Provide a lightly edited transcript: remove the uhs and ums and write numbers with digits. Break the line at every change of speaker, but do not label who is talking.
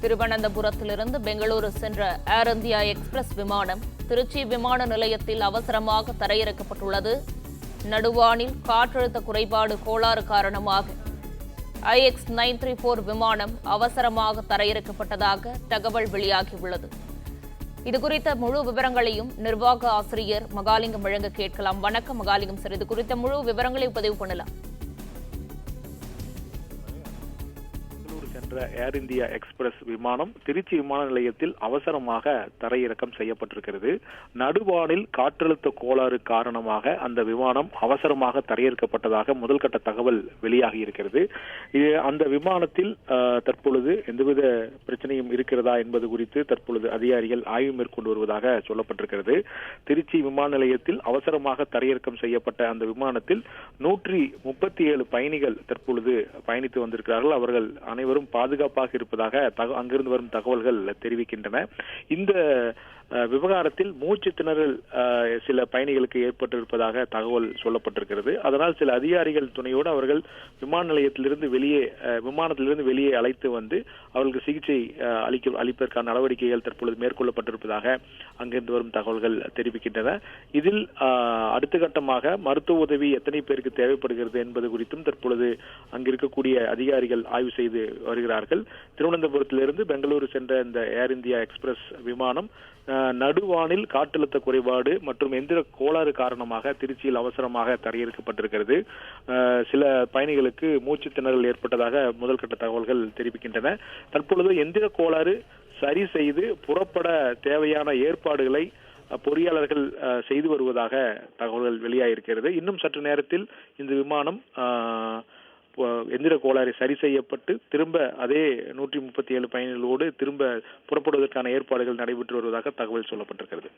திருவனந்தபுரத்திலிருந்து பெங்களூரு சென்ற ஏர் India express விமானம் திருச்சி விமான நிலையத்தில் அவசரமாக தரையிறக்கப்பட்டுள்ளது. நடுவானில் காற்றழுத்த குறைபாடு கோளாறு காரணமாக IX-934 விமானம் அவசரமாக தரையிறக்கப்பட்டதாக தகவல் வெளியாகியுள்ளது. இதுகுறித்த முழு விவரங்களையும் நிர்வாக ஆசிரியர் மகாலிங்கம் வழங்க கேட்கலாம். வணக்கம் மகாலிங்கம் சார், இது குறித்த முழு விவரங்களை பதிவு பண்ணலாம்.
சென்ற ஏர் இந்தியா எக்ஸ்பிரஸ் விமானம் திருச்சி விமான நிலையத்தில் அவசரமாக தரையிறக்கம் செய்யப்பட்டிருக்கிறது. நடுவானில் காற்றழுத்த கோளாறு காரணமாக அந்த விமானம் அவசரமாக தரையிறக்கப்பட்டதாக முதல்கட்ட தகவல் வெளியாகி இருக்கிறது. அந்த விமானத்தில் தற்பொழுது எந்தவித பிரச்சனையும் இருக்கிறதா என்பது குறித்து தற்பொழுது அதிகாரிகள் ஆய்வு மேற்கொண்டு வருவதாக சொல்லப்பட்டிருக்கிறது. திருச்சி விமான நிலையத்தில் அவசரமாக தரையிறக்கம் செய்யப்பட்ட அந்த விமானத்தில் 137 பயணிகள் தற்பொழுது பயணித்து வந்திருக்கிறார்கள். அவர்கள் அனைவரும் பாதுகாப்பாக இருப்பதாக அங்கிருந்து வரும் தகவல்கள் தெரிவிக்கின்றன. இந்த விவகாரத்தில் மூச்சு திணறல் சில பயணிகளுக்கு ஏற்பட்டிருப்பதாக தகவல் சொல்லப்பட்டிருக்கிறது. அதனால் சில அதிகாரிகள் துணையோடு அவர்கள் விமானத்திலிருந்து வெளியே அழைத்து வந்து அவர்களுக்கு சிகிச்சை அளிப்பதற்கான நடவடிக்கைகள் தற்பொழுது மேற்கொள்ளப்பட்டிருப்பதாக அங்கிருந்து வரும் தகவல்கள் தெரிவிக்கின்றன. இதில் அடுத்த கட்டமாக மருத்துவ உதவி எத்தனை பேருக்கு தேவைப்படுகிறது என்பது குறித்தும் தற்பொழுது அங்கிருக்கக்கூடிய அதிகாரிகள் ஆய்வு செய்து வருகிறார்கள். திருவனந்தபுரத்திலிருந்து பெங்களூரு சென்ற இந்த ஏர் இந்தியா எக்ஸ்பிரஸ் விமானம் நடுவானில் காற்றழுத்த குறைபாடு மற்றும் எந்திர கோளாறு காரணமாக திருச்சியில் அவசரமாக தரையிறக்கப்பட்டிருக்கிறது. சில பயணிகளுக்கு மூச்சு திணறல் ஏற்பட்டதாக முதல்கட்ட தகவல்கள் தெரிவிக்கின்றன. தற்பொழுது எந்திர கோளாறு சரி செய்து புறப்பட தேவையான ஏற்பாடுகளை பொறியாளர்கள் செய்து வருவதாக தகவல்கள் வெளியாகிருக்கிறது. இன்னும் சற்று நேரத்தில் இந்த விமானம் எந்திர கோளாறு சரி செய்யப்பட்டு திரும்ப அதே 137 பயணிகளோடு திரும்ப புறப்படுவதற்கான ஏற்பாடுகள் நடைபெற்று வருவதாக தகவல் சொல்லப்பட்டிருக்கிறது.